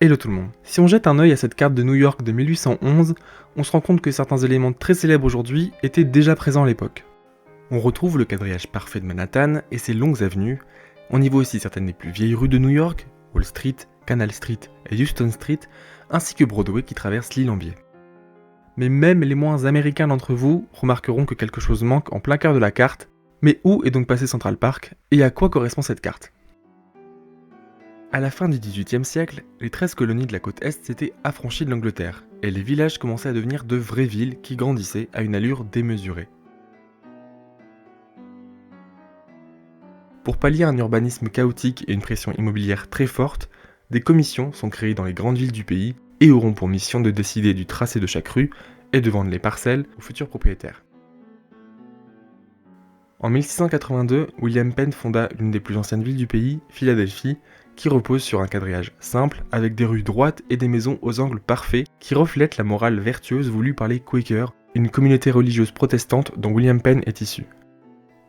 Hello tout le monde. Si on jette un œil à cette carte de New York de 1811, on se rend compte que certains éléments très célèbres aujourd'hui étaient déjà présents à l'époque. On retrouve le quadrillage parfait de Manhattan et ses longues avenues. On y voit aussi certaines des plus vieilles rues de New York, Wall Street, Canal Street et Houston Street, ainsi que Broadway qui traverse l'île en biais. Mais même les moins américains d'entre vous remarqueront que quelque chose manque en plein cœur de la carte. Mais où est donc passé Central Park et à quoi correspond cette carte ? À la fin du XVIIIe siècle, les 13 colonies de la côte Est s'étaient affranchies de l'Angleterre, et les villages commençaient à devenir de vraies villes qui grandissaient à une allure démesurée. Pour pallier un urbanisme chaotique et une pression immobilière très forte, des commissions sont créées dans les grandes villes du pays et auront pour mission de décider du tracé de chaque rue et de vendre les parcelles aux futurs propriétaires. En 1682, William Penn fonda l'une des plus anciennes villes du pays, Philadelphie, qui repose sur un quadrillage simple, avec des rues droites et des maisons aux angles parfaits qui reflètent la morale vertueuse voulue par les Quakers, une communauté religieuse protestante dont William Penn est issu.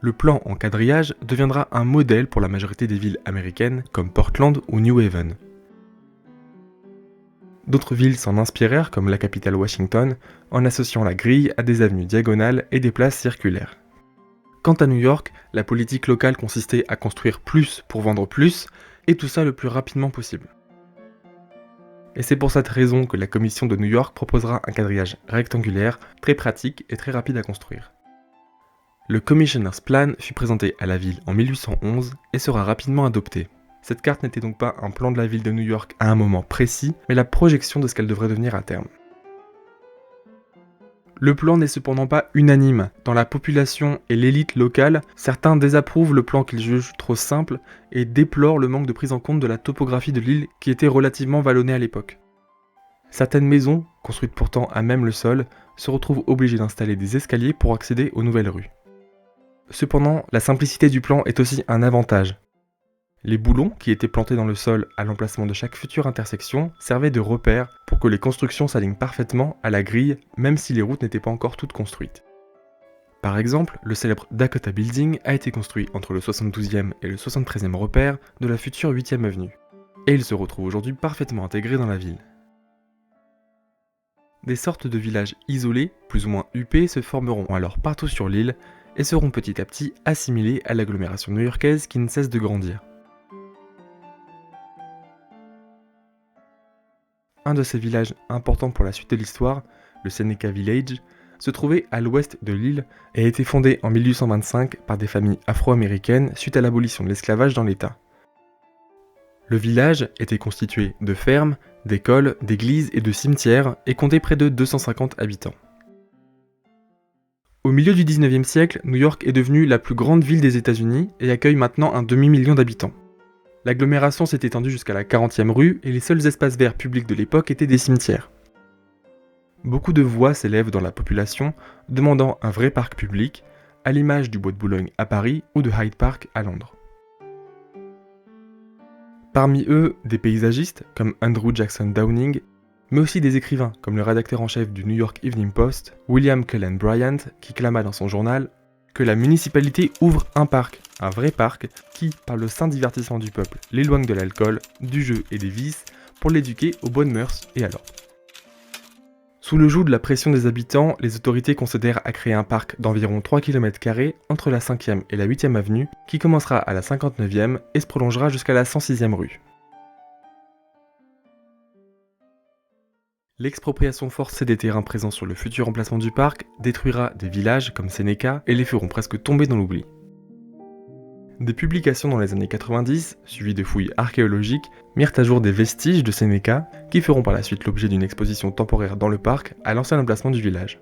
Le plan en quadrillage deviendra un modèle pour la majorité des villes américaines comme Portland ou New Haven. D'autres villes s'en inspirèrent comme la capitale Washington, en associant la grille à des avenues diagonales et des places circulaires. Quant à New York, la politique locale consistait à construire plus pour vendre plus, et tout ça le plus rapidement possible. Et c'est pour cette raison que la commission de New York proposera un quadrillage rectangulaire, très pratique et très rapide à construire. Le Commissioner's Plan fut présenté à la ville en 1811 et sera rapidement adopté. Cette carte n'était donc pas un plan de la ville de New York à un moment précis, mais la projection de ce qu'elle devrait devenir à terme. Le plan n'est cependant pas unanime. Dans la population et l'élite locale, certains désapprouvent le plan qu'ils jugent trop simple et déplorent le manque de prise en compte de la topographie de l'île qui était relativement vallonnée à l'époque. Certaines maisons, construites pourtant à même le sol, se retrouvent obligées d'installer des escaliers pour accéder aux nouvelles rues. Cependant, la simplicité du plan est aussi un avantage. Les boulons qui étaient plantés dans le sol à l'emplacement de chaque future intersection servaient de repères pour que les constructions s'alignent parfaitement à la grille, même si les routes n'étaient pas encore toutes construites. Par exemple, le célèbre Dakota Building a été construit entre le 72e et le 73e repère de la future 8e avenue, et il se retrouve aujourd'hui parfaitement intégré dans la ville. Des sortes de villages isolés, plus ou moins huppés, se formeront alors partout sur l'île et seront petit à petit assimilés à l'agglomération new-yorkaise qui ne cesse de grandir. Un de ces villages importants pour la suite de l'histoire, le Seneca Village, se trouvait à l'ouest de l'île et a été fondé en 1825 par des familles afro-américaines suite à l'abolition de l'esclavage dans l'État. Le village était constitué de fermes, d'écoles, d'églises et de cimetières et comptait près de 250 habitants. Au milieu du 19e siècle, New York est devenue la plus grande ville des États-Unis et accueille maintenant un demi-million d'habitants. L'agglomération s'est étendue jusqu'à la 40e rue et les seuls espaces verts publics de l'époque étaient des cimetières. Beaucoup de voix s'élèvent dans la population demandant un vrai parc public, à l'image du Bois de Boulogne à Paris ou de Hyde Park à Londres. Parmi eux, des paysagistes comme Andrew Jackson Downing, mais aussi des écrivains comme le rédacteur en chef du New York Evening Post, William Cullen Bryant, qui clama dans son journal que la municipalité ouvre un vrai parc, qui, par le sain divertissement du peuple, l'éloigne de l'alcool, du jeu et des vices, pour l'éduquer aux bonnes mœurs et à l'ordre. Sous le joug de la pression des habitants, les autorités considèrent à créer un parc d'environ 3 km² entre la 5e et la 8e avenue, qui commencera à la 59e et se prolongera jusqu'à la 106e rue. L'expropriation forcée des terrains présents sur le futur emplacement du parc détruira des villages comme Seneca et les feront presque tomber dans l'oubli. Des publications dans les années 90, suivies de fouilles archéologiques, mirent à jour des vestiges de Seneca qui feront par la suite l'objet d'une exposition temporaire dans le parc à l'ancien emplacement du village.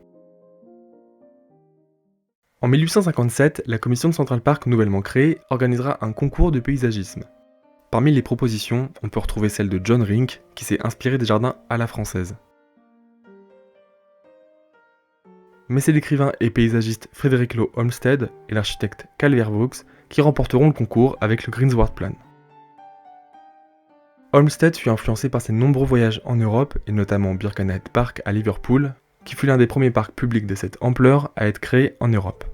En 1857, la commission de Central Park nouvellement créée organisera un concours de paysagisme. Parmi les propositions, on peut retrouver celle de John Rink qui s'est inspiré des jardins à la française. Mais c'est l'écrivain et paysagiste Frederick Law Olmsted et l'architecte Calvert Vaux qui remporteront le concours avec le Greensward Plan. Olmsted fut influencé par ses nombreux voyages en Europe et notamment Birkenhead Park à Liverpool, qui fut l'un des premiers parcs publics de cette ampleur à être créé en Europe.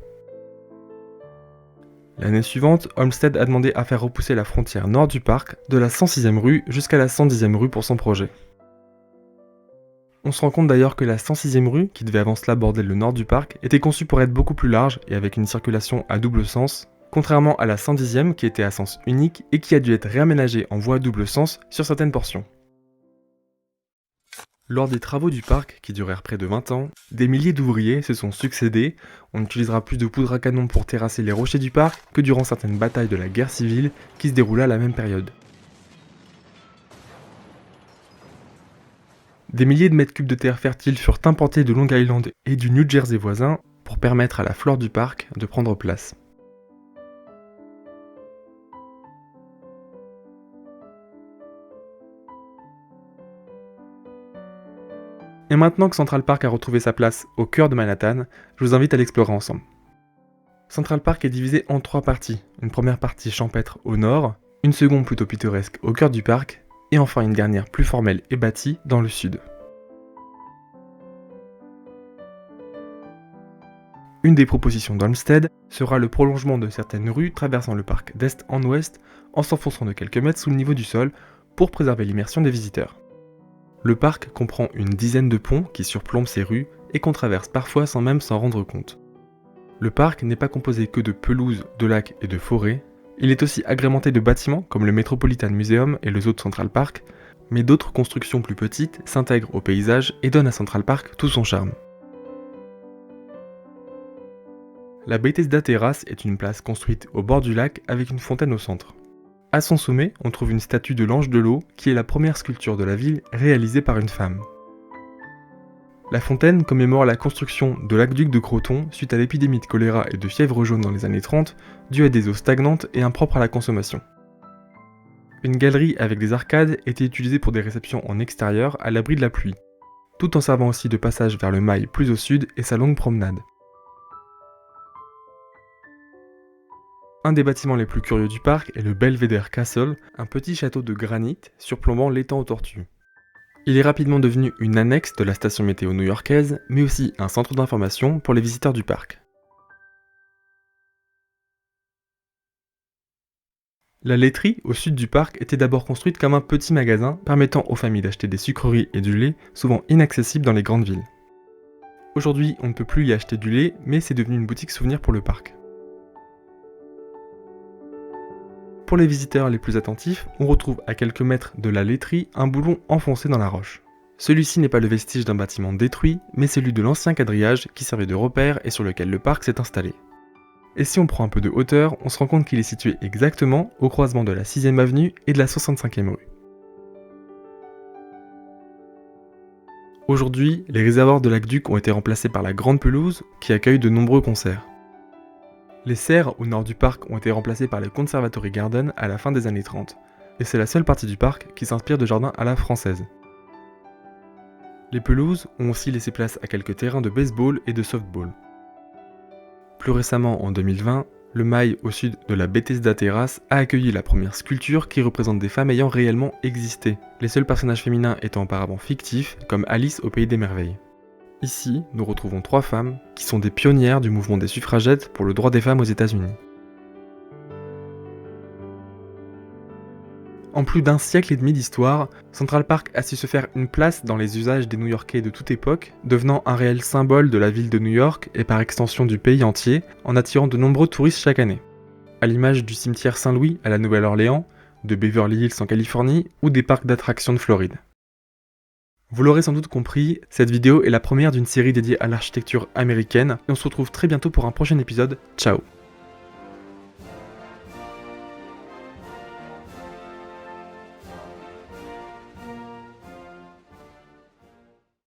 L'année suivante, Olmsted a demandé à faire repousser la frontière nord du parc de la 106e rue jusqu'à la 110e rue pour son projet. On se rend compte d'ailleurs que la 106e rue, qui devait avant cela border le nord du parc, était conçue pour être beaucoup plus large et avec une circulation à double sens, contrairement à la 110e qui était à sens unique et qui a dû être réaménagée en voie à double sens sur certaines portions. Lors des travaux du parc, qui durèrent près de 20 ans, des milliers d'ouvriers se sont succédés. On utilisera plus de poudre à canon pour terrasser les rochers du parc que durant certaines batailles de la guerre civile qui se déroulaient à la même période. Des milliers de mètres cubes de terre fertile furent implantés de Long Island et du New Jersey voisin pour permettre à la flore du parc de prendre place. Et maintenant que Central Park a retrouvé sa place au cœur de Manhattan, je vous invite à l'explorer ensemble. Central Park est divisé en 3 parties. Une première partie champêtre au nord, une seconde plutôt pittoresque au cœur du parc, et enfin une dernière plus formelle et bâtie dans le sud. Une des propositions d'Olmsted sera le prolongement de certaines rues traversant le parc d'est en ouest en s'enfonçant de quelques mètres sous le niveau du sol pour préserver l'immersion des visiteurs. Le parc comprend une dizaine de ponts qui surplombent ces rues et qu'on traverse parfois sans même s'en rendre compte. Le parc n'est pas composé que de pelouses, de lacs et de forêts, il est aussi agrémenté de bâtiments comme le Metropolitan Museum et le Zoo de Central Park, mais d'autres constructions plus petites s'intègrent au paysage et donnent à Central Park tout son charme. La Bethesda Terrace est une place construite au bord du lac avec une fontaine au centre. À son sommet, on trouve une statue de l'Ange de l'eau qui est la première sculpture de la ville réalisée par une femme. La fontaine commémore la construction de l'aqueduc de Croton suite à l'épidémie de choléra et de fièvre jaune dans les années 30, due à des eaux stagnantes et impropres à la consommation. Une galerie avec des arcades était utilisée pour des réceptions en extérieur à l'abri de la pluie, tout en servant aussi de passage vers le Mail plus au sud et sa longue promenade. Un des bâtiments les plus curieux du parc est le Belvedere Castle, un petit château de granit surplombant l'étang aux tortues. Il est rapidement devenu une annexe de la station météo new-yorkaise, mais aussi un centre d'information pour les visiteurs du parc. La laiterie, au sud du parc, était d'abord construite comme un petit magasin permettant aux familles d'acheter des sucreries et du lait, souvent inaccessibles dans les grandes villes. Aujourd'hui, on ne peut plus y acheter du lait, mais c'est devenu une boutique souvenir pour le parc. Pour les visiteurs les plus attentifs, on retrouve à quelques mètres de la laiterie un boulon enfoncé dans la roche. Celui-ci n'est pas le vestige d'un bâtiment détruit, mais celui de l'ancien quadrillage qui servait de repère et sur lequel le parc s'est installé. Et si on prend un peu de hauteur, on se rend compte qu'il est situé exactement au croisement de la 6e avenue et de la 65e rue. Aujourd'hui, les réservoirs de l'aqueduc ont été remplacés par la grande pelouse qui accueille de nombreux concerts. Les serres au nord du parc ont été remplacées par les Conservatory Gardens à la fin des années 30, et c'est la seule partie du parc qui s'inspire de jardins à la française. Les pelouses ont aussi laissé place à quelques terrains de baseball et de softball. Plus récemment, en 2020, le Mail au sud de la Bethesda Terrace a accueilli la première sculpture qui représente des femmes ayant réellement existé, les seuls personnages féminins étant auparavant fictifs, comme Alice au Pays des Merveilles. Ici, nous retrouvons 3 femmes qui sont des pionnières du mouvement des suffragettes pour le droit des femmes aux États-Unis. En plus d'un siècle et demi d'histoire, Central Park a su se faire une place dans les usages des New-Yorkais de toute époque, devenant un réel symbole de la ville de New York et par extension du pays entier, en attirant de nombreux touristes chaque année. À l'image du cimetière Saint-Louis à la Nouvelle-Orléans, de Beverly Hills en Californie ou des parcs d'attractions de Floride. Vous l'aurez sans doute compris, cette vidéo est la première d'une série dédiée à l'architecture américaine et on se retrouve très bientôt pour un prochain épisode. Ciao!